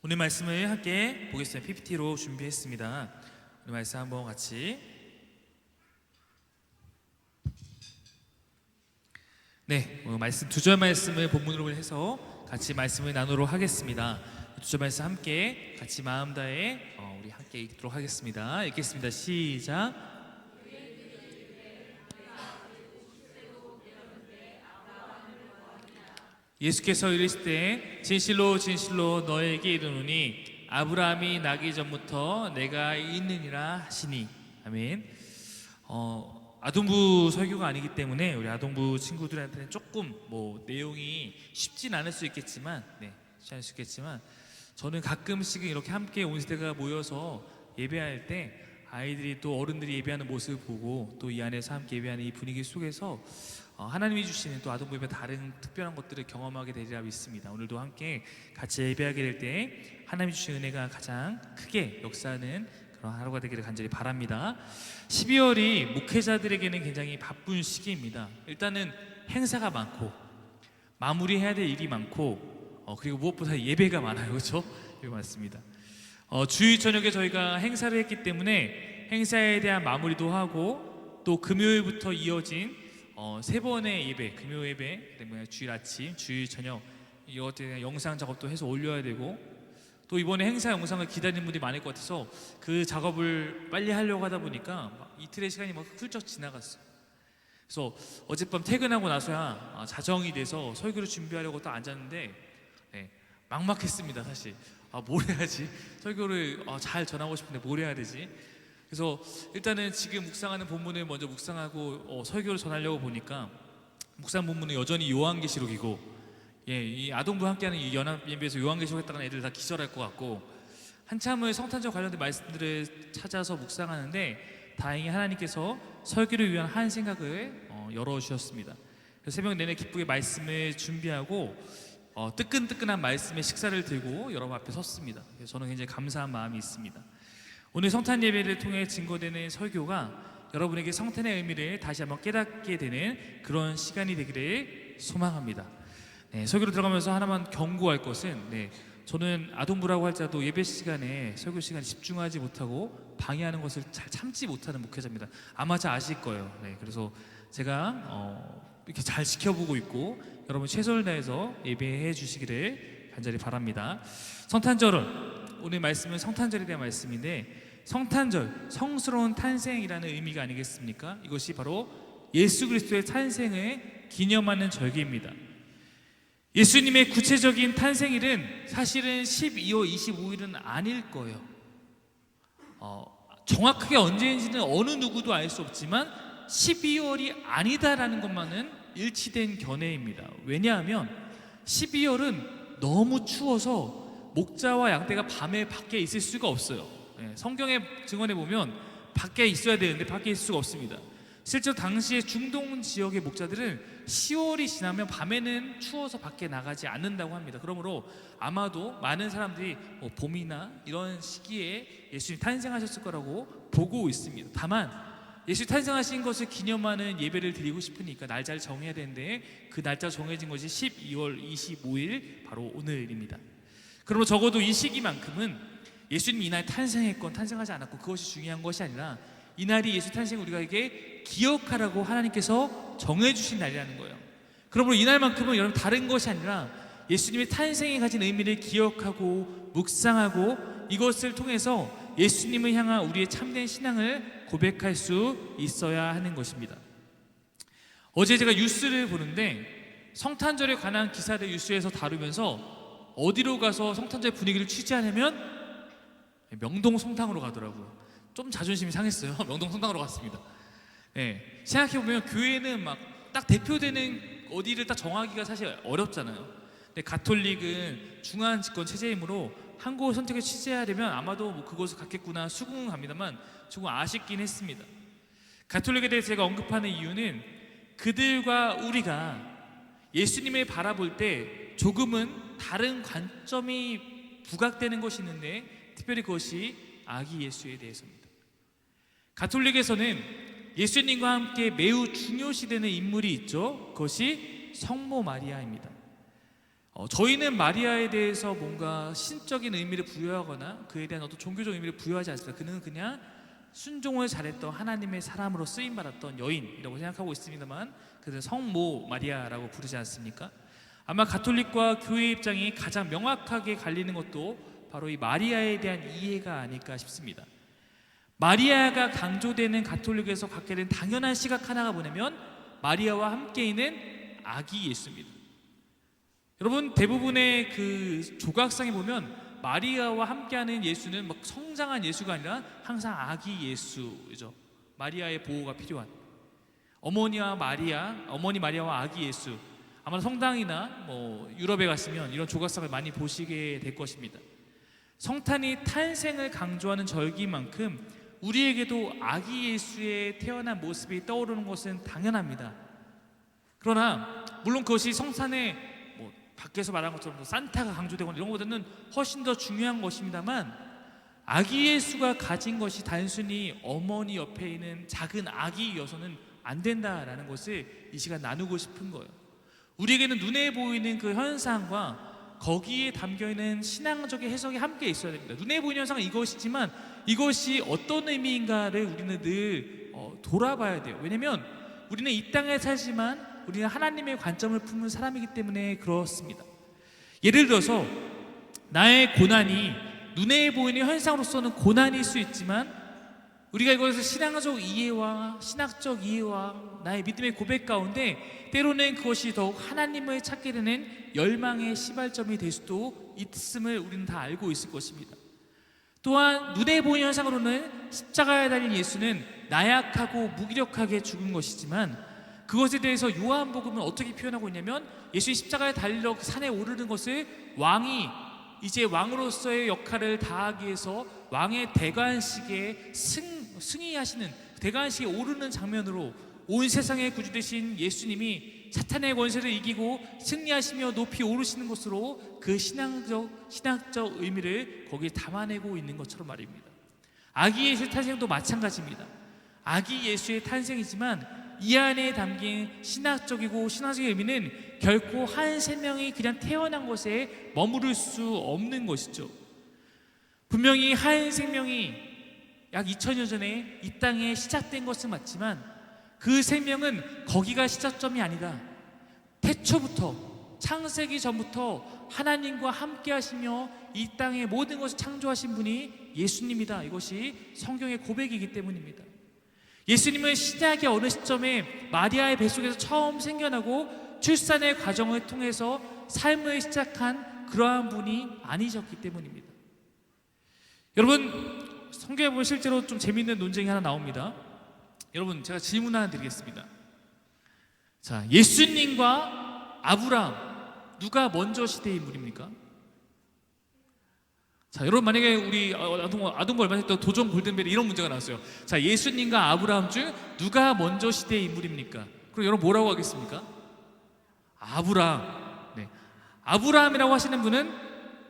오늘 말씀을 함께 보겠습니다. PPT로 준비했습니다. 오늘 말씀 한번 같이. 오늘 말씀 두 절 말씀을 본문으로 해서 같이 말씀을 나누도록 하겠습니다. 두 절 말씀 함께 같이 마음 다해 우리 함께 읽도록 하겠습니다. 읽겠습니다. 시작. 예수께서 이르시되 진실로 진실로 너에게 이르노니 아브라함이 나기 전부터 내가 있느니라 하시니. 아멘. 아동부 설교가 아니기 때문에 우리 아동부 친구들한테는 조금 내용이 쉽진 않을 수 있겠지만 쉽지 않을 수 있겠지만 저는 가끔씩은 이렇게 함께 온 세대가 모여서 예배할 때 아이들이 또 어른들이 예배하는 모습을 보고 또 이 안에서 함께 예배하는 이 분위기 속에서 하나님이 주시는 또 아동부 예배 다른 특별한 것들을 경험하게 되리라 믿습니다. 오늘도 함께 같이 예배하게 될 때 하나님이 주신 은혜가 가장 크게 역사하는 그런 하루가 되기를 간절히 바랍니다. 12월이 목회자들에게는 굉장히 바쁜 시기입니다. 일단은 행사가 많고 마무리해야 될 일이 많고 그리고 무엇보다 예배가 많아요. 그렇죠? 예배 많습니다. 주일 저녁에 저희가 행사를 했기 때문에 행사에 대한 마무리도 하고 또 금요일부터 이어진 세 번의 예배, 금요 예배, 그다음에 주일 아침, 주일 저녁 이것들 영상 작업도 해서 올려야 되고 또 이번에 행사 영상을 기다리는 분들이 많을 것 같아서 그 작업을 빨리 하려고 하다 보니까 이틀의 시간이 훌쩍 지나갔어요. 그래서 어젯밤 퇴근하고 나서야 자정이 돼서 설교를 준비하려고 딱 앉았는데 막막했습니다. 사실 뭘 해야지, 설교를 잘 전하고 싶은데 뭘 해야 되지. 그래서 일단은 지금 묵상하는 본문을 먼저 묵상하고 설교를 전하려고 보니까 묵상 본문은 여전히 요한계시록이고 이 아동부 함께하는 이 연합 예배에서 요한계시록 했다는 애들 다 기절할 것 같고 한참을 성탄절 관련된 말씀들을 찾아서 묵상하는데 다행히 하나님께서 설교를 위한 한 생각을 열어주셨습니다. 그래서 새벽 내내 기쁘게 말씀을 준비하고 뜨끈뜨끈한 말씀의 식사를 들고 여러분 앞에 섰습니다. 그래서 저는 굉장히 감사한 마음이 있습니다. 오늘 성탄 예배를 통해 증거되는 설교가 여러분에게 성탄의 의미를 다시 한번 깨닫게 되는 그런 시간이 되기를 소망합니다. 설교로 들어가면서 하나만 경고할 것은 저는 아동부라고 할지라도 예배 시간에 설교 시간에 집중하지 못하고 방해하는 것을 잘 참지 못하는 목회자입니다. 아마 잘 아실 거예요. 그래서 제가 이렇게 잘 지켜보고 있고 여러분 최선을 다해서 예배해 주시기를 간절히 바랍니다. 성탄절은 오늘 말씀은 성탄절에 대한 말씀인데 성탄절, 성스러운 탄생이라는 의미가 아니겠습니까? 이것이 바로 예수 그리스도의 탄생을 기념하는 절기입니다. 예수님의 구체적인 탄생일은 사실은 12월 25일은 아닐 거예요. 정확하게 언제인지는 어느 누구도 알 수 없지만 12월이 아니다라는 것만은 일치된 견해입니다. 왜냐하면 12월은 너무 추워서 목자와 양떼가 밤에 밖에 있을 수가 없어요. 성경의 증언에 보면 밖에 있어야 되는데 밖에 있을 수가 없습니다. 실제로 당시에 중동 지역의 목자들은 10월이 지나면 밤에는 추워서 밖에 나가지 않는다고 합니다. 그러므로 아마도 많은 사람들이 봄이나 이런 시기에 예수님 탄생하셨을 거라고 보고 있습니다. 다만 예수 탄생하신 것을 기념하는 예배를 드리고 싶으니까 날짜를 정해야 되는데 그 날짜 정해진 것이 12월 25일 바로 오늘입니다. 그러므로 적어도 이 시기만큼은 예수님이 이날 탄생했건 탄생하지 않았건 그것이 중요한 것이 아니라 이날이 예수 탄생을 우리에게 기억하라고 하나님께서 정해주신 날이라는 거예요. 그러므로 이날만큼은 여러분 다른 것이 아니라 예수님의 탄생이 가진 의미를 기억하고 묵상하고 이것을 통해서 예수님을 향한 우리의 참된 신앙을 고백할 수 있어야 하는 것입니다. 어제 제가 뉴스를 보는데 성탄절에 관한 기사를 뉴스에서 다루면서 어디로 가서 성탄절 분위기를 취재하냐면 명동 성당으로 가더라고요. 좀 자존심이 상했어요. 명동 성당으로 갔습니다. 생각해보면 교회는 막 딱 대표되는 어디를 딱 정하기가 사실 어렵잖아요. 근데 가톨릭은 중앙 집권 체제이므로 한 곳을 선택해 취재하려면 아마도 그곳을 갔겠구나 수긍은 갑니다만 조금 아쉽긴 했습니다. 가톨릭에 대해서 제가 언급하는 이유는 그들과 우리가 예수님을 바라볼 때 조금은 다른 관점이 부각되는 것이 있는데 특별히 그것이 아기 예수에 대해서입니다. 가톨릭에서는 예수님과 함께 매우 중요시되는 인물이 있죠. 그것이 성모 마리아입니다. 저희는 마리아에 대해서 뭔가 신적인 의미를 부여하거나 그에 대한 어떤 종교적 의미를 부여하지 않습니다. 그는 그냥 순종을 잘했던 하나님의 사람으로 쓰임받았던 여인이라고 생각하고 있습니다만, 그는 성모 마리아라고 부르지 않습니까? 아마 가톨릭과 교회 입장이 가장 명확하게 갈리는 것도 바로 이 마리아에 대한 이해가 아닐까 싶습니다. 마리아가 강조되는 가톨릭에서 갖게 된 당연한 시각 하나가 뭐냐면 마리아와 함께 있는 아기 예수입니다. 여러분, 대부분의 그 조각상에 보면 마리아와 함께하는 예수는 막 성장한 예수가 아니라 항상 아기 예수죠. 마리아의 보호가 필요한 어머니 마리아와 아기 예수. 아마 성당이나 뭐 유럽에 갔으면 이런 조각상을 많이 보시게 될 것입니다. 성탄이 탄생을 강조하는 절기만큼 우리에게도 아기 예수의 태어난 모습이 떠오르는 것은 당연합니다. 그러나 물론 그것이 성탄의 밖에서 말한 것처럼 산타가 강조되거나 이런 것보다는 훨씬 더 중요한 것입니다만, 아기 예수가 가진 것이 단순히 어머니 옆에 있는 작은 아기여서는 안 된다라는 것을 이 시간 나누고 싶은 거예요. 우리에게는 눈에 보이는 그 현상과 거기에 담겨있는 신앙적인 해석이 함께 있어야 됩니다. 눈에 보이는 현상은 이것이지만 이것이 어떤 의미인가를 우리는 늘 돌아봐야 돼요. 왜냐하면 우리는 이 땅에 살지만 우리는 하나님의 관점을 품은 사람이기 때문에 그렇습니다. 예를 들어서 나의 고난이 눈에 보이는 현상으로서는 고난일 수 있지만 우리가 이것을 신앙적 이해와 나의 믿음의 고백 가운데 때로는 그것이 더욱 하나님을 찾게 되는 열망의 시발점이 될 수도 있음을 우리는 다 알고 있을 것입니다. 또한 눈에 보이는 현상으로는 십자가에 달린 예수는 나약하고 무기력하게 죽은 것이지만 그것에 대해서 요한복음은 어떻게 표현하고 있냐면 예수의 십자가에 달려 산에 오르는 것을 왕이 이제 왕으로서의 역할을 다하기 위해서 왕의 대관식에 승리하시는 대관식에 오르는 장면으로 온 세상의 구주 되신 예수님이 사탄의 권세를 이기고 승리하시며 높이 오르시는 것으로 그 신학적 의미를 거기에 담아내고 있는 것처럼 말입니다. 아기 예수의 탄생도 마찬가지입니다. 아기 예수의 탄생이지만 이 안에 담긴 신학적인 의미는 결코 한 생명이 그냥 태어난 것에 머무를 수 없는 것이죠. 분명히 한 생명이 약 2000년 전에 이 땅에 시작된 것은 맞지만 그 생명은 거기가 시작점이 아니다. 태초부터 창세기 전부터 하나님과 함께 하시며 이 땅의 모든 것을 창조하신 분이 예수님이다. 이것이 성경의 고백이기 때문입니다. 예수님은 신약의 어느 시점에 마리아의 뱃속에서 처음 생겨나고 출산의 과정을 통해서 삶을 시작한 그러한 분이 아니셨기 때문입니다. 여러분, 성경에 보면 실제로 좀 재미있는 논쟁이 하나 나옵니다. 여러분, 제가 질문 하나 드리겠습니다. 자, 예수님과 아브라함 누가 먼저 시대 인물입니까? 자, 여러분, 만약에 우리 아동부 얼마 전에 도전 골든벨에 이런 문제가 나왔어요. 자, 예수님과 아브라함 중 누가 먼저 시대의 인물입니까? 그럼 여러분 뭐라고 하겠습니까? 아브라함. 네. 아브라함이라고 하시는 분은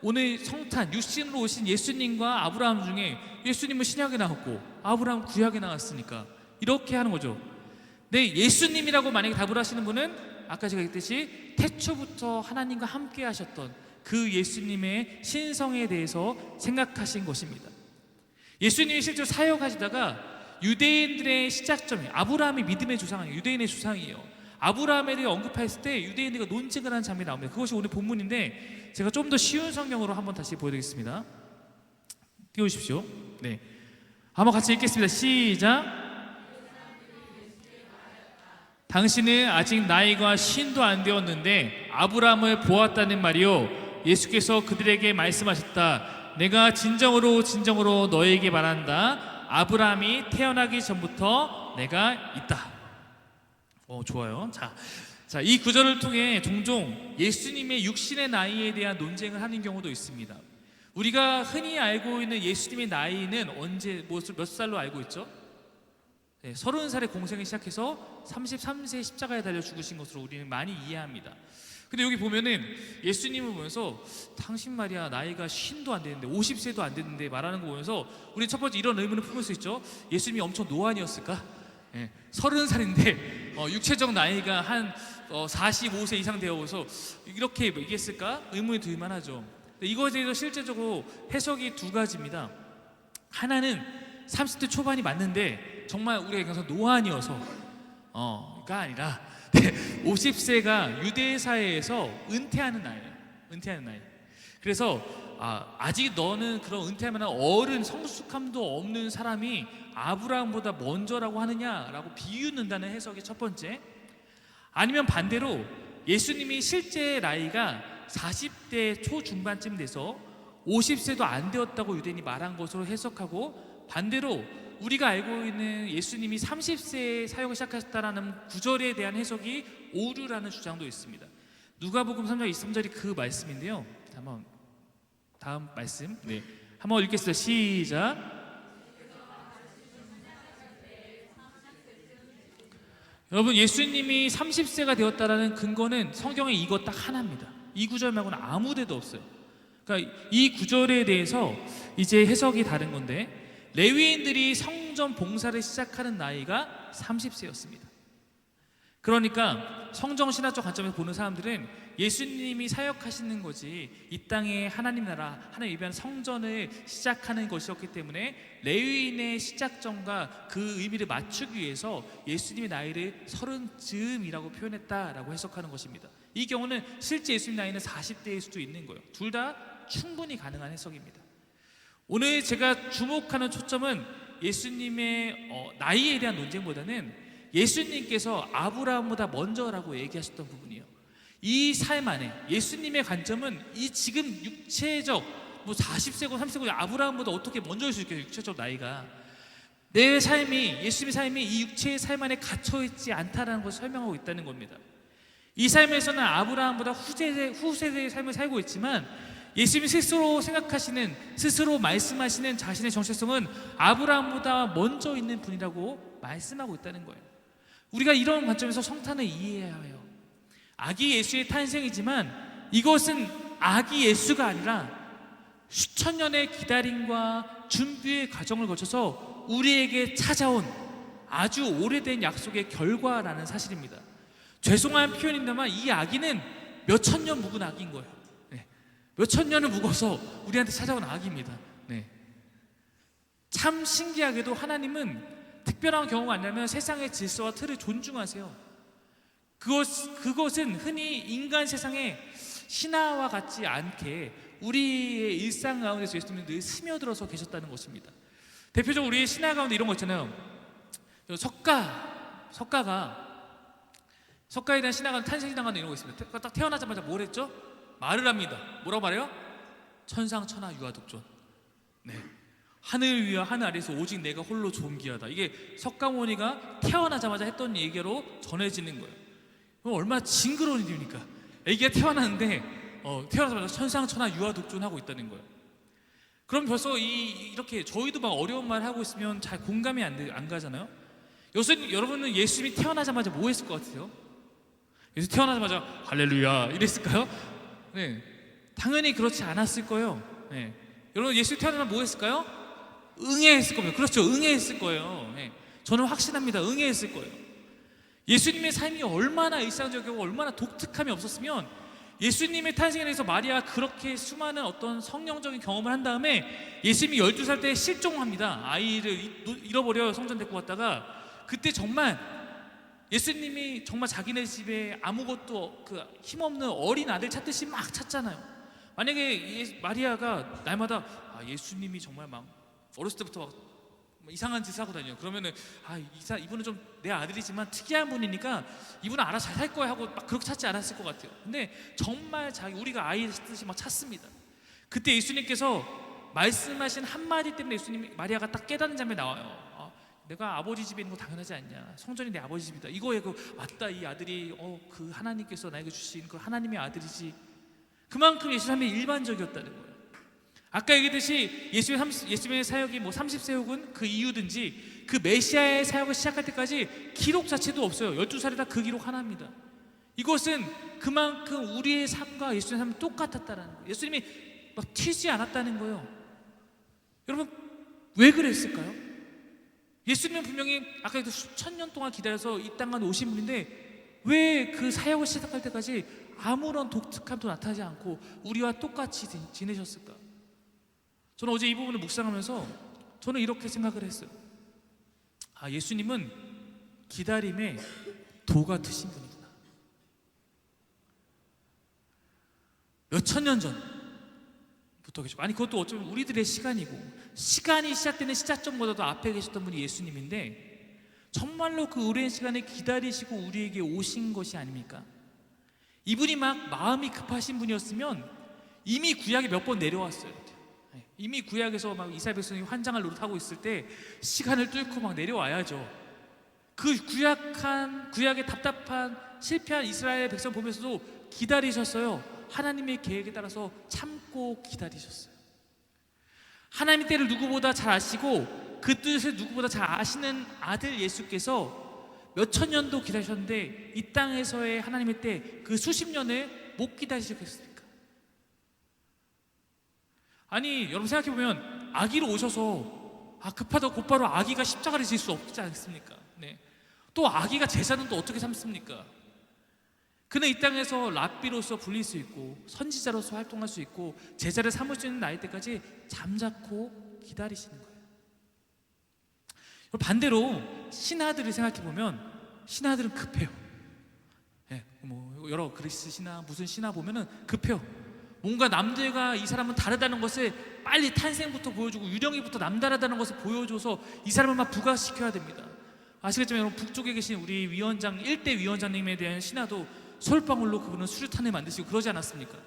오늘 성탄 육신으로 오신 예수님과 아브라함 중에 예수님은 신약에 나왔고 아브라함 구약에 나왔으니까 이렇게 하는 거죠. 네, 예수님이라고 만약에 답을 하시는 분은 아까 제가 얘기했듯이 태초부터 하나님과 함께 하셨던 그 예수님의 신성에 대해서 생각하신 것입니다. 예수님이 실제로 사역하시다가 유대인들의 시작점이 아브라함이 믿음의 조상이에요. 유대인의 조상이에요. 아브라함에 대해 언급했을 때 유대인들과 논쟁을 하는 장면이 나옵니다. 그것이 오늘 본문인데 제가 좀 더 쉬운 성경으로 한번 다시 보여드리겠습니다. 띄워주십시오. 네, 한번 같이 읽겠습니다. 시작. 당신은 아직 나이가 50도 안 되었는데 아브라함을 보았다는 말이요, 예수께서 그들에게 말씀하셨다. 내가 진정으로 너에게 말한다. 아브라함이 태어나기 전부터 내가 있다. 좋아요. 자, 이 구절을 통해 종종 예수님의 육신의 나이에 대한 논쟁을 하는 경우도 있습니다. 우리가 흔히 알고 있는 예수님의 나이는 몇 살로 알고 있죠? 네, 30살에 공생을 시작해서 33세에 십자가에 달려 죽으신 것으로 우리는 많이 이해합니다. 근데 여기 보면은 예수님을 보면서 당신 말이야 나이가 50도 안 되는데 50세도 안 되는데 말하는 거 보면서 우리 첫 번째 이런 의문을 품을 수 있죠. 예수님이 엄청 노안이었을까? 30살인데 육체적 나이가 한 45세 이상 되어서 이렇게 얘기했을까 의문이 들만 하죠. 이거에 대해서 실제적으로 해석이 두 가지입니다. 하나는 30대 초반이 맞는데 정말 우리가 얘기해서 노안이어서 가 아니라 50세가 유대 사회에서 은퇴하는 나이예요. 은퇴하는 나이. 그래서 아직 너는 그런 은퇴하면 어른 성숙함도 없는 사람이 아브라함보다 먼저라고 하느냐라고 비웃는다는 해석이 첫 번째. 아니면 반대로 예수님이 실제 나이가 40대 초중반쯤 돼서 50세도 안 되었다고 유대인이 말한 것으로 해석하고, 반대로 우리가 알고 있는 예수님이 30세에 사역을 시작하셨다라는 구절에 대한 해석이 오류라는 주장도 있습니다. 누가복음 3장 23절이 그 말씀인데요. 한번 다음 말씀 한번 읽겠습니다. 시작. 여러분, 예수님이 30세가 되었다라는 근거는 성경에 이것 딱 하나입니다. 이 구절 말고는 아무 데도 없어요. 그러니까 이 구절에 대해서 이제 해석이 다른 건데, 레위인들이 성전 봉사를 시작하는 나이가 30세였습니다. 그러니까 성경 신학적 관점에서 보는 사람들은 예수님이 사역하시는 것이 이 땅에 하나님 나라, 하나님 예배하는 성전을 시작하는 것이었기 때문에 레위인의 시작점과 그 의미를 맞추기 위해서 예수님의 나이를 30즈음이라고 표현했다라고 해석하는 것입니다. 이 경우는 실제 예수님 나이는 40대일 수도 있는 거예요. 둘 다 충분히 가능한 해석입니다. 오늘 제가 주목하는 초점은 예수님의 나이에 대한 논쟁보다는 예수님께서 아브라함보다 먼저라고 얘기하셨던 부분이에요. 이 삶 안에 예수님의 관점은 이 지금 육체적 40세고 30세고 아브라함보다 어떻게 먼저일 수 있겠어요. 육체적 나이가. 내 삶이, 예수님의 삶이 이 육체의 삶 안에 갇혀있지 않다라는 것을 설명하고 있다는 겁니다. 이 삶에서는 아브라함보다 후세대의 삶을 살고 있지만 예수님이 스스로 생각하시는, 스스로 말씀하시는 자신의 정체성은 아브라함보다 먼저 있는 분이라고 말씀하고 있다는 거예요. 우리가 이런 관점에서 성탄을 이해해야 해요. 아기 예수의 탄생이지만 이것은 아기 예수가 아니라 수천 년의 기다림과 준비의 과정을 거쳐서 우리에게 찾아온 아주 오래된 약속의 결과라는 사실입니다. 죄송한 표현입니다만 이 아기는 몇천 년 묵은 아기인 거예요. 몇천 년을 묵어서 우리한테 찾아온 아기입니다. 참 신기하게도 하나님은 특별한 경우가 아니라면 세상의 질서와 틀을 존중하세요. 그것은 흔히 인간 세상에 신화와 같지 않게 우리의 일상 가운데서 예수님은 늘 스며들어서 계셨다는 것입니다. 대표적으로 우리의 신화 가운데 이런 거 있잖아요. 석가에 대한 신화가 탄생신화 가운데 이런 거 있습니다. 딱 태어나자마자 뭘 했죠? 말을 합니다. 뭐라고 말해요? 천상천하 유아독존. 하늘 위와 하늘 아래에서 오직 내가 홀로 존귀하다. 이게 석가모니가 태어나자마자 했던 얘기로 전해지는 거예요. 그럼 얼마나 징그러운 일입니까? 애기가 태어났는데 태어나자마자 천상천하 유아독존하고 있다는 거예요. 그럼 벌써 이렇게 저희도 막 어려운 말 하고 있으면 잘 공감이 안 가잖아요. 여러분은 예수님이 태어나자마자 뭐 했을 것 같아요? 예수 태어나자마자 할렐루야 이랬을까요? 당연히 그렇지 않았을 거예요. 여러분 예수 태어나자마자 뭐 했을까요? 응애했을 겁니다. 그렇죠, 응애했을 거예요. 저는 확신합니다. 응애했을 거예요. 예수님의 삶이 얼마나 일상적이고 얼마나 독특함이 없었으면 예수님의 탄생에 대해서 마리아가 그렇게 수많은 어떤 성령적인 경험을 한 다음에 예수님이 12살 때 실종합니다. 아이를 잃어버려요. 성전 데리고 갔다가. 그때 정말 예수님이 정말 자기네 집에 아무것도 힘없는 어린 아들 찾듯이 막 찾잖아요. 만약에 마리아가 날마다 예수님이 정말 막 어렸을 때부터 막 이상한 짓을 하고 다녀요. 그러면은 이분은 좀 내 아들이지만 특이한 분이니까 이분은 알아서 잘 살 거야 하고 막 그렇게 찾지 않았을 것 같아요. 근데 정말 우리가 아이 찾듯이 막 찾습니다. 그때 예수님께서 말씀하신 한마디 때문에 마리아가 딱 깨닫는 장면이 나와요. 내가 아버지 집에 있는 거 당연하지 않냐. 성전이 내 아버지 집이다. 이거에 맞다. 이 아들이 그 하나님께서 나에게 주신 그 하나님의 아들이지. 그만큼 예수님이 일반적이었다는 거예요. 아까 얘기했듯이 예수님의 사역이 30세 혹은 그 이후든지 그 메시아의 사역을 시작할 때까지 기록 자체도 없어요. 12살이다 그 기록 하나입니다. 이것은 그만큼 우리의 삶과 예수님의 삶이 똑같았다는 거예요. 예수님이 막 튀지 않았다는 거예요. 여러분 왜 그랬을까요? 예수님은 분명히 아까 수천 년 동안 기다려서 이 땅 가운데 오신 분인데 왜 그 사역을 시작할 때까지 아무런 독특함도 나타나지 않고 우리와 똑같이 지내셨을까? 저는 어제 이 부분을 묵상하면서 저는 이렇게 생각을 했어요. 예수님은 기다림의 도 같으신 분이구나. 몇천 년 전부터 계시고, 그것도 어쩌면 우리들의 시간이고, 시간이 시작되는 시작점보다도 앞에 계셨던 분이 예수님인데, 정말로 그 오랜 시간을 기다리시고 우리에게 오신 것이 아닙니까? 이분이 막 마음이 급하신 분이었으면 이미 구약에 몇 번 내려왔어요. 이미 구약에서 막 이스라엘 백성이 환장할 노릇하고 있을 때 시간을 뚫고 막 내려와야죠. 그 구약의 답답한 실패한 이스라엘 백성 보면서도 기다리셨어요. 하나님의 계획에 따라서 참고 기다리셨어요. 하나님의 때를 누구보다 잘 아시고 그 뜻을 누구보다 잘 아시는 아들 예수께서 몇천 년도 기다리셨는데 이 땅에서의 하나님의 때 그 수십 년을 못 기다리셨겠습니까? 여러분 생각해보면 아기로 오셔서 급하다고 곧바로 아기가 십자가를 질 수 없지 않습니까? 네. 또 아기가 제사는 또 어떻게 삼습니까? 그는 이 땅에서 랍비로서 불릴 수 있고 선지자로서 활동할 수 있고 제자를 삼을 수 있는 나이 때까지 잠자코 기다리시는 거예요. 반대로 신하들을 생각해보면 신하들은 급해요. 여러 그리스 신하 무슨 신하 보면은 급해요. 뭔가 남들과 이 사람은 다르다는 것을 빨리 탄생부터 보여주고 유령이부터 남다르다는 것을 보여줘서 이 사람을 막 부각시켜야 됩니다. 아시겠지만 여러분, 북쪽에 계신 우리 위원장 1대 위원장님에 대한 신하도 솔방울로 그분은 수류탄을 만드시고 그러지 않았습니까?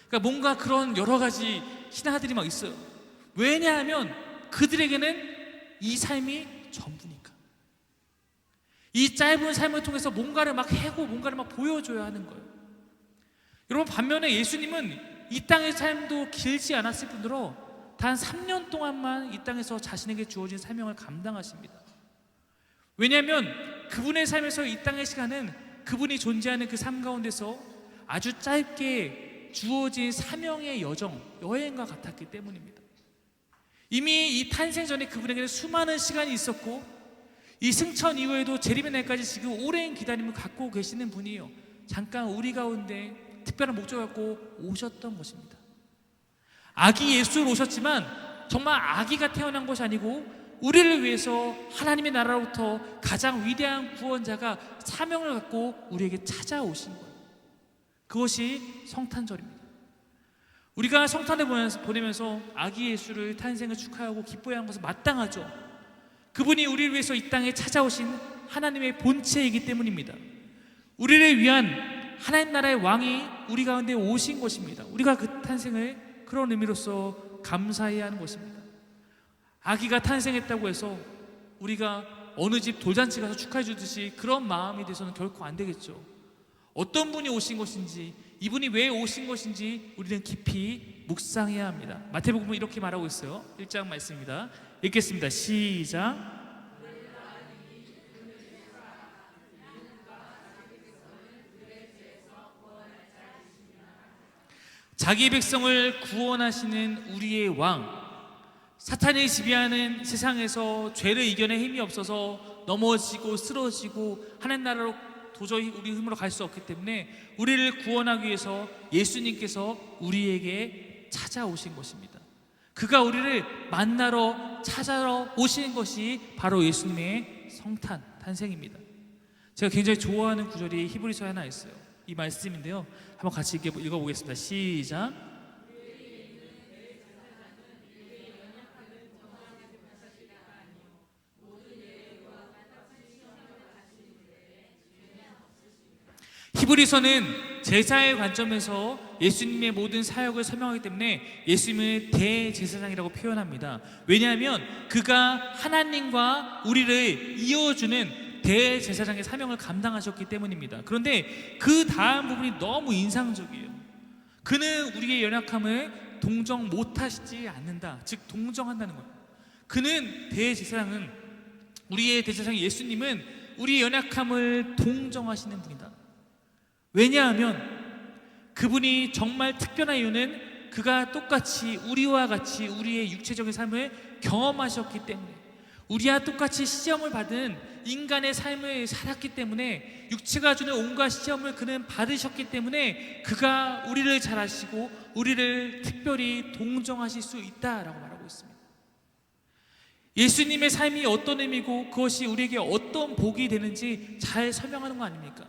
그러니까 뭔가 그런 여러 가지 신하들이 막 있어요. 왜냐하면 그들에게는 이 삶이 전부니까. 이 짧은 삶을 통해서 뭔가를 막 해고 뭔가를 막 보여줘야 하는 거예요. 여러분, 반면에 예수님은 이 땅의 삶도 길지 않았을 뿐더러 단 3년 동안만 이 땅에서 자신에게 주어진 사명을 감당하십니다. 왜냐하면 그분의 삶에서 이 땅의 시간은 그분이 존재하는 그 삶 가운데서 아주 짧게 주어진 사명의 여행과 같았기 때문입니다. 이미 이 탄생 전에 그분에게는 수많은 시간이 있었고 이 승천 이후에도 재림의 날까지 지금 오랜 기다림을 갖고 계시는 분이에요. 잠깐 우리 가운데 특별한 목적을 갖고 오셨던 것입니다. 아기 예수로 오셨지만 정말 아기가 태어난 것이 아니고 우리를 위해서 하나님의 나라로부터 가장 위대한 구원자가 사명을 갖고 우리에게 찾아오신 거예요. 그것이 성탄절입니다. 우리가 성탄을 보내면서 아기 예수를 탄생을 축하하고 기뻐해야 하는 것은 마땅하죠. 그분이 우리를 위해서 이 땅에 찾아오신 하나님의 본체이기 때문입니다. 우리를 위한 하나님 나라의 왕이 우리 가운데 오신 것입니다. 우리가 그 탄생을 그런 의미로서 감사해야 하는 것입니다. 아기가 탄생했다고 해서 우리가 어느 집 돌잔치 가서 축하해 주듯이 그런 마음이 돼서는 결코 안 되겠죠. 어떤 분이 오신 것인지, 이분이 왜 오신 것인지 우리는 깊이 묵상해야 합니다. 마태복음은 이렇게 말하고 있어요. 1장 말씀입니다. 읽겠습니다. 시작. 자기 백성을 구원하시는 우리의 왕, 사탄이 지배하는 세상에서 죄를 이겨낼 힘이 없어서 넘어지고 쓰러지고 하나님 나라로 도저히 우리 힘으로 갈 수 없기 때문에 우리를 구원하기 위해서 예수님께서 우리에게 찾아오신 것입니다. 그가 우리를 만나러 찾아러 오신 것이 바로 예수님의 성탄, 탄생입니다. 제가 굉장히 좋아하는 구절이 히브리서에 하나 있어요. 이 말씀인데요, 한번 같이 읽어보겠습니다. 시작. 히브리서는 제사의 관점에서 예수님의 모든 사역을 설명하기 때문에 예수님을 대제사장이라고 표현합니다. 왜냐하면 그가 하나님과 우리를 이어주는 대제사장의 사명을 감당하셨기 때문입니다. 그런데 그 다음 부분이 너무 인상적이에요. 그는 우리의 연약함을 동정 못하시지 않는다. 즉 동정한다는 거예요. 그는 대제사장은, 우리의 대제사장 예수님은 우리의 연약함을 동정하시는 분이다. 왜냐하면 그분이 정말 특별한 이유는 그가 똑같이 우리와 같이 우리의 육체적인 삶을 경험하셨기 때문에, 우리와 똑같이 시험을 받은 인간의 삶을 살았기 때문에, 육체가 주는 온갖 시험을 그는 받으셨기 때문에 그가 우리를 잘 아시고 우리를 특별히 동정하실 수 있다라고 말하고 있습니다. 예수님의 삶이 어떤 의미고 그것이 우리에게 어떤 복이 되는지 잘 설명하는 거 아닙니까?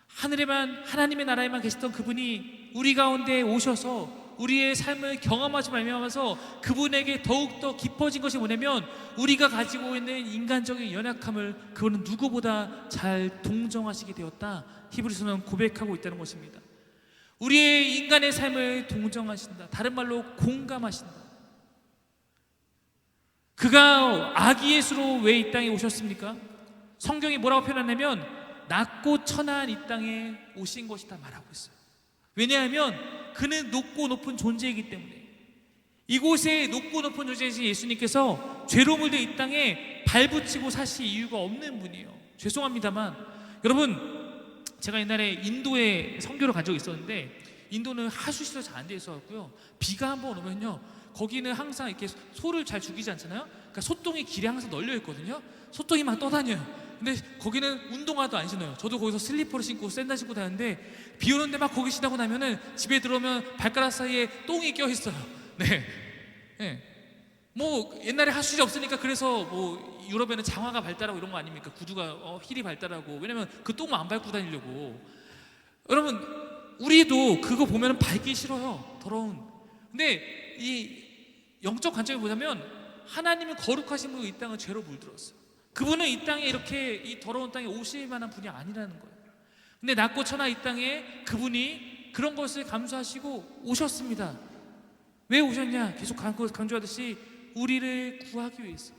하늘에만, 하나님의 나라에만 계셨던 그분이 우리 가운데 오셔서 우리의 삶을 경험하지 말면서 그분에게 더욱더 깊어진 것이 뭐냐면, 우리가 가지고 있는 인간적인 연약함을 그분은 누구보다 잘 동정하시게 되었다, 히브리서는 고백하고 있다는 것입니다. 우리의 인간의 삶을 동정하신다, 다른 말로 공감하신다. 그가 아기 예수로 왜 이 땅에 오셨습니까? 성경이 뭐라고 표현하냐면 낮고 천한 이 땅에 오신 것이다 말하고 있어요. 왜냐하면 그는 높고 높은 존재이기 때문에. 이곳에 높고 높은 존재이신 예수님께서 죄로 물든 이 땅에 발붙이고 사실 이유가 없는 분이에요. 죄송합니다만 여러분, 제가 옛날에 인도에 선교를 간 적이 있었는데, 인도는 하수시설 잘 안 돼 있어갖고요, 비가 한번 오면요 거기는 항상 이렇게 소를 잘 죽이지 않잖아요. 그러니까 소똥이 길에 항상 널려 있거든요. 소똥이 막 떠다녀요. 근데 거기는 운동화도 안 신어요. 저도 거기서 슬리퍼를 신고 샌들 신고 다녔는데, 비 오는데 막 거기 신고 나면은 집에 들어오면 발가락 사이에 똥이 껴 있어요. 네. 네. 뭐 옛날에 하수시 없으니까 그래서 뭐 유럽에는 장화가 발달하고 이런 거 아닙니까? 구두가 힐이 발달하고. 왜냐면 그 똥을 안 밟고 다니려고. 여러분, 우리도 그거 보면은 밟기 싫어요. 더러운. 근데 이 영적 관점이 뭐냐면, 하나님은 거룩하신 분이 이 땅을 죄로 물들었어요. 그분은 이 땅에 이렇게 이 더러운 땅에 오실 만한 분이 아니라는 거예요. 근데 낮고 천하 이 땅에 그분이 그런 것을 감수하시고 오셨습니다. 왜 오셨냐? 계속 강조하듯이 우리를 구하기 위해서.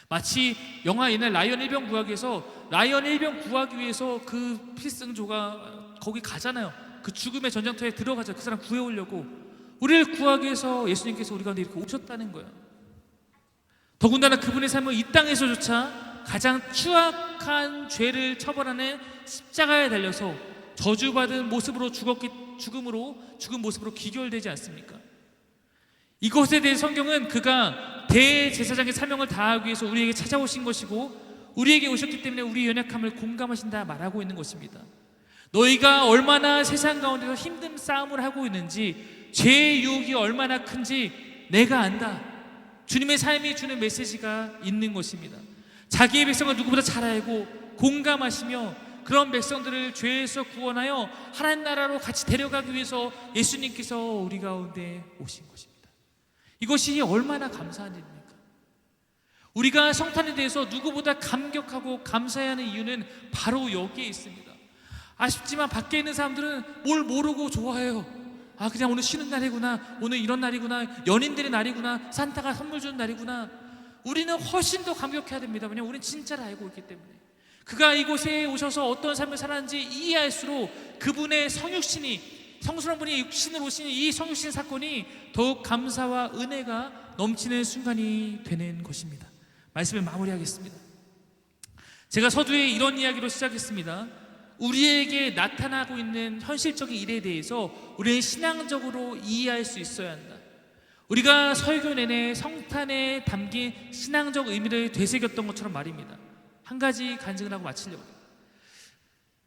마치 영화 옛날 라이언 일병 구하기에서 라이언 일병 구하기 위해서 그 필승조가 거기 가잖아요. 그 죽음의 전쟁터에 들어가죠. 그 사람 구해오려고. 우리를 구하기 위해서 예수님께서 우리 가운데 이렇게 오셨다는 거예요. 더군다나 그분의 삶은 이 땅에서조차 가장 추악한 죄를 처벌하는 십자가에 달려서 저주받은 모습으로 죽은 모습으로 기결되지 않습니까? 이것에 대해 성경은 그가 대제사장의 사명을 다하기 위해서 우리에게 찾아오신 것이고 우리에게 오셨기 때문에 우리의 연약함을 공감하신다 말하고 있는 것입니다. 너희가 얼마나 세상 가운데서 힘든 싸움을 하고 있는지, 죄의 유혹이 얼마나 큰지 내가 안다. 주님의 삶이 주는 메시지가 있는 것입니다. 자기의 백성을 누구보다 잘 알고 공감하시며 그런 백성들을 죄에서 구원하여 하나님 나라로 같이 데려가기 위해서 예수님께서 우리 가운데 오신 것입니다. 이것이 얼마나 감사한 일입니까? 우리가 성탄에 대해서 누구보다 감격하고 감사해야 하는 이유는 바로 여기에 있습니다. 아쉽지만 밖에 있는 사람들은 뭘 모르고 좋아해요. 아, 그냥 오늘 쉬는 날이구나, 오늘 이런 날이구나, 연인들의 날이구나, 산타가 선물 주는 날이구나. 우리는 훨씬 더 감격해야 됩니다. 왜냐하면 우리는 진짜를 알고 있기 때문에. 그가 이곳에 오셔서 어떤 삶을 살았는지 이해할수록 그분의 성육신이, 성스러운 분이 육신으로 오신 이 성육신 사건이 더욱 감사와 은혜가 넘치는 순간이 되는 것입니다. 말씀을 마무리하겠습니다. 제가 서두에 이런 이야기로 시작했습니다. 우리에게 나타나고 있는 현실적인 일에 대해서 우리는 신앙적으로 이해할 수 있어야 한다. 우리가 설교 내내 성탄에 담긴 신앙적 의미를 되새겼던 것처럼 말입니다. 한 가지 간증을 하고 마치려고 해요.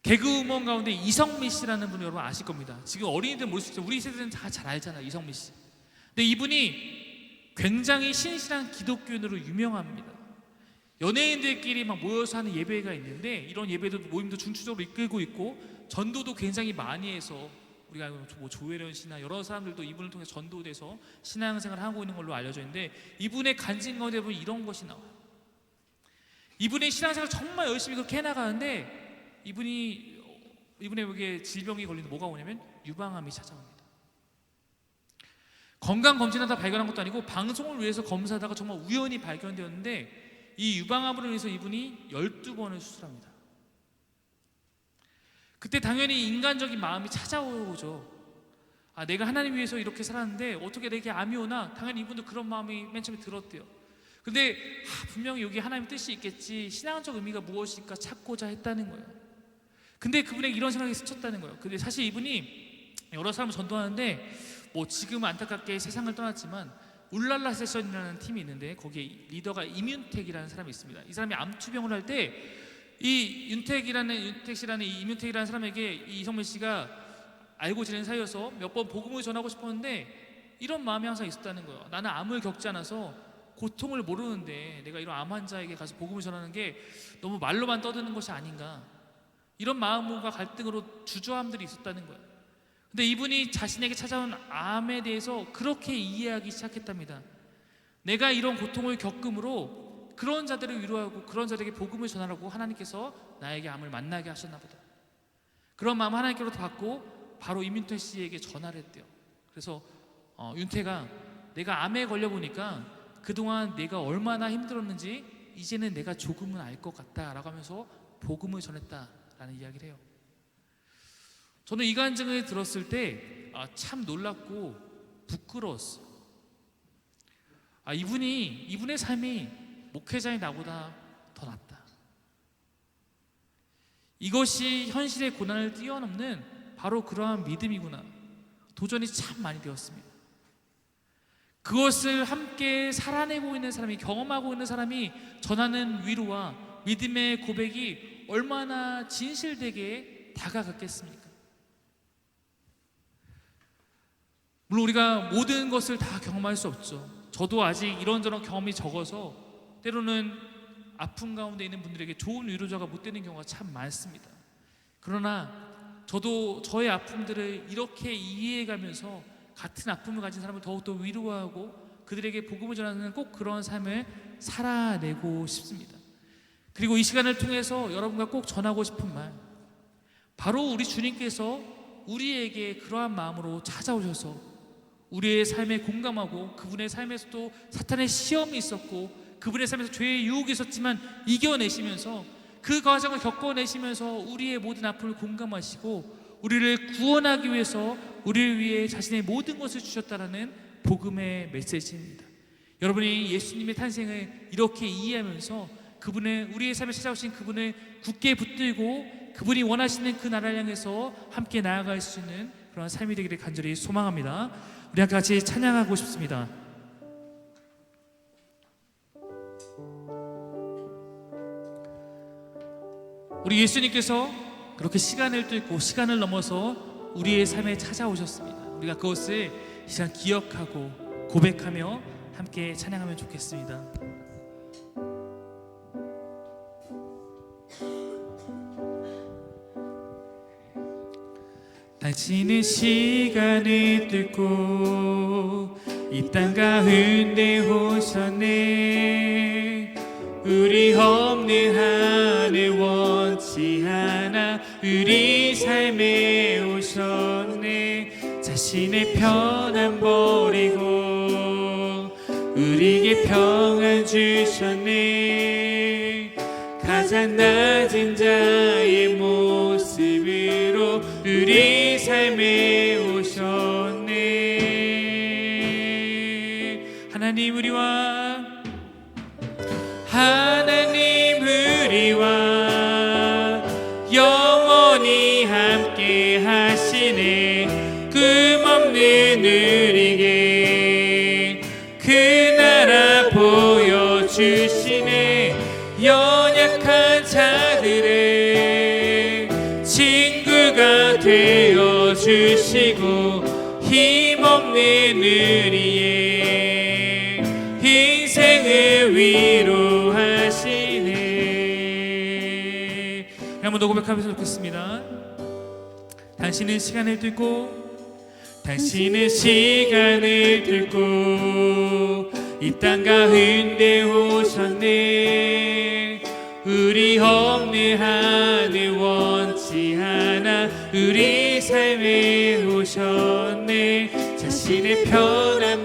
개그우먼 가운데 이성미 씨라는 분을 여러분 아실 겁니다. 지금 어린이들은 모를 수 있어요. 우리 세대는 다 잘 알잖아요, 이성미 씨. 근데 이분이 굉장히 신실한 기독교인으로 유명합니다. 연예인들끼리 막 모여서 하는 예배가 있는데, 이런 예배도 모임도 중추적으로 이끌고 있고 전도도 굉장히 많이 해서 우리가 뭐 조혜련 씨나 여러 사람들도 이분을 통해 전도돼서 신앙생활을 하고 있는 걸로 알려져 있는데, 이분의 간증 가운데 보면 이런 것이 나와요. 이분의 신앙생활 정말 열심히 그렇게 해나가는데 이분에게 질병이 걸리는데 뭐가 오냐면 유방암이 찾아옵니다. 건강검진하다 발견한 것도 아니고 방송을 위해서 검사하다가 정말 우연히 발견되었는데, 이 유방암으로 인해서 이분이 12번을 수술합니다. 그때 당연히 인간적인 마음이 찾아오죠. 아, 내가 하나님 위해서 이렇게 살았는데 어떻게 내게 암이 오나? 당연히 이분도 그런 마음이 맨 처음에 들었대요. 근데 분명히 여기 하나님 뜻이 있겠지, 신앙적 의미가 무엇일까 찾고자 했다는 거예요. 근데 그분에게 이런 생각이 스쳤다는 거예요. 근데 사실 이분이 여러 사람을 전도하는데 뭐 지금은 안타깝게 세상을 떠났지만 울랄라 세션이라는 팀이 있는데 거기에 리더가 임윤택이라는 사람이 있습니다. 이 사람이 암투병을 할 때 이 윤택 씨라는 이 임윤택이라는 사람에게 이 이성민 씨가 알고 지낸 사이여서 몇 번 복음을 전하고 싶었는데 이런 마음이 항상 있었다는 거예요. 나는 암을 겪지 않아서 고통을 모르는데 내가 이런 암 환자에게 가서 복음을 전하는 게 너무 말로만 떠드는 것이 아닌가, 이런 마음과 갈등으로 주저함들이 있었다는 거예요. 근데 이분이 자신에게 찾아온 암에 대해서 그렇게 이해하기 시작했답니다. 내가 이런 고통을 겪음으로 그런 자들을 위로하고 그런 자들에게 복음을 전하라고 하나님께서 나에게 암을 만나게 하셨나 보다. 그런 마음 하나님께로부터 받고 바로 임윤태 씨에게 전화를 했대요. 그래서 윤태가 내가 암에 걸려보니까 그동안 내가 얼마나 힘들었는지 이제는 내가 조금은 알 것 같다라고 하면서 복음을 전했다라는 이야기를 해요. 저는 이 간증을 들었을 때 참 놀랍고 부끄러웠어요. 이분의 삶이 목회자인 나보다 더 낫다. 이것이 현실의 고난을 뛰어넘는 바로 그러한 믿음이구나. 도전이 참 많이 되었습니다. 그것을 함께 살아내고 있는 사람이, 경험하고 있는 사람이 전하는 위로와 믿음의 고백이 얼마나 진실되게 다가갔겠습니까? 물론 우리가 모든 것을 다 경험할 수 없죠. 저도 아직 이런저런 경험이 적어서 때로는 아픔 가운데 있는 분들에게 좋은 위로자가 못 되는 경우가 참 많습니다. 그러나 저도 저의 아픔들을 이렇게 이해해가면서 같은 아픔을 가진 사람을 더욱더 위로하고 그들에게 복음을 전하는 꼭 그런 삶을 살아내고 싶습니다. 그리고 이 시간을 통해서 여러분과 꼭 전하고 싶은 말, 바로 우리 주님께서 우리에게 그러한 마음으로 찾아오셔서 우리의 삶에 공감하고 그분의 삶에서도 사탄의 시험이 있었고 그분의 삶에서 죄의 유혹이 있었지만 이겨내시면서 그 과정을 겪어내시면서 우리의 모든 아픔을 공감하시고 우리를 구원하기 위해서 우리를 위해 자신의 모든 것을 주셨다라는 복음의 메시지입니다. 여러분이 예수님의 탄생을 이렇게 이해하면서 그분의 우리의 삶에 찾아오신 그분을 굳게 붙들고 그분이 원하시는 그 나라를 향해서 함께 나아갈 수 있는 그런 삶이 되기를 간절히 소망합니다. 우리 함께 같이 찬양하고 싶습니다. 우리 예수님께서 그렇게 시간을 뚫고 시간을 넘어서 우리의 삶에 찾아오셨습니다. 우리가 그것을 이 시간 기억하고 고백하며 함께 찬양하면 좋겠습니다. 당신은 시간을 뚫고 이 땅 가운데 오셨네. 우리 없는 하늘 원치 않아 우리 삶에 오셨네. 자신의 편안 버리고 우리에게 평안 주셨네. 가장 낮은 자의 모습으로 우리 삶에 오셨네. 하나님 우리와 영원히 함께 하시네. 꿈없는 우리에게 그 나라 보여주시네. 연약한 자들의 친구가 되어주시고 힘없는 우리의 인생을 위로하시네. 한 번 더 고백하면서 좋겠습니다. 당신은 시간을 뚫고 이 땅 가운데 오셨네. 우리 없는 하늘 원치 않아 우리 삶에 오셨네. 자신의 편안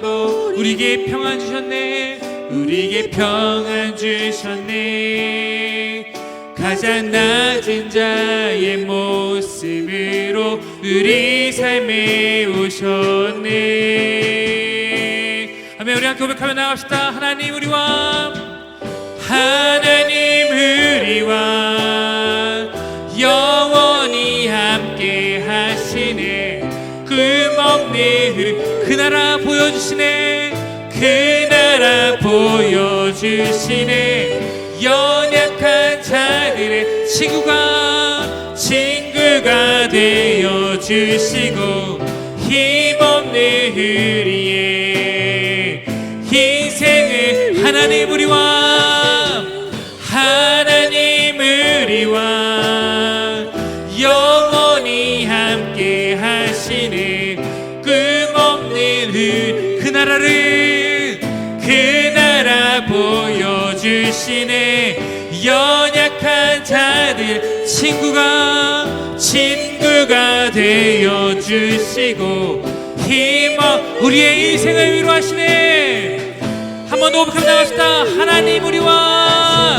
우리에게 평안 주셨네. 우리에게 평안 주셨네. 가장 낮은 자의 모습으로 우리 삶에 오셨네. 아멘. 우리 함께 고백하며 나갑시다. 하나님 우리와 영원히 함께 하시네. 꿈없는 그 나라 보여주시네. 그 그 나라 보여주시네. 연약한 자들의 친구가 되어주시고 힘없는 우리의 인생을 하나님 우리와 영원히 함께 하시는 꿈없는 그 나라 보여주시네. 연약한 자들 친구가 되어주시고 우리의 인생을 위로하시네. 한 번 더 고백하며 나갑시다. 하나님 우리와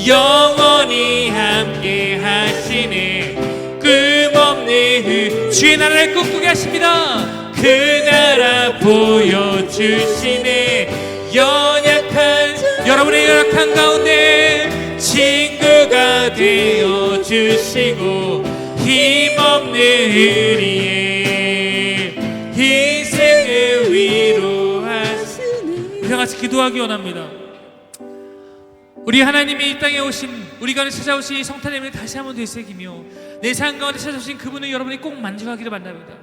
영원히 함께 하시네. 꿈없는 주의 나라를 꿈꾸게 하십니다. 그 나라 보여주시네. 여러분의 연약한 가운데 친구가 되어주시고 힘없는 우리의 인생을 위로하시네. 우리가 같이 기도하기 원합니다. 우리 하나님이 이 땅에 오신, 우리 가운데 찾아오신 성탄님을 다시 한번 되새기며 내 삶 가운데 찾아오신 그분을 여러분이 꼭 만족하기를 바랍니다.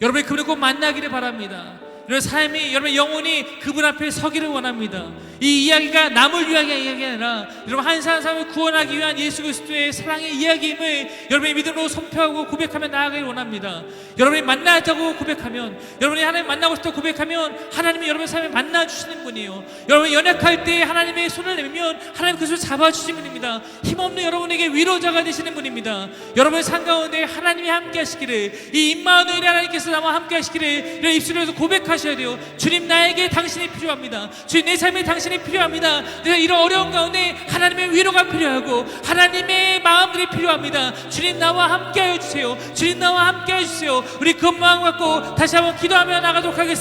여러분이 그분을 꼭 만나기를 바랍니다. 여러분 삶이, 여러분의 영혼이 그분 앞에 서기를 원합니다. 이 이야기가 남을 위한 이야기가 아니라 여러분 한 사람을 구원하기 위한 예수 그리스도의 사랑의 이야기임을 여러분이 믿음으로 선포하고 고백하며 나아가길 원합니다. 여러분이 만나자고 고백하면, 여러분이 하나님 만나고 싶다고 고백하면 하나님이 여러분의 삶에 만나주시는 분이에요. 여러분이 연약할 때 하나님의 손을 내밀면 하나님 그 손을 잡아주시는 분입니다. 힘없는 여러분에게 위로자가 되시는 분입니다. 여러분의 삶 가운데 하나님이 함께 하시기를, 이 임마누엘의 하나님께서 나와 함께 하시기를 이런 입술에서 고백하셔야 돼요. 주님, 나에게 당신이 필요합니다. 주님, 내 삶에 당신이 필요합니다. 내가 이런 어려운 가운데 하나님의 위로가 필요하고 하나님의 마음들이 필요합니다. 주님, 나와 함께 해주세요. 주님, 나와 함께 해주세요. 우리 그 마음 갖고 다시 한번 기도하며 나가도록 하겠습니다.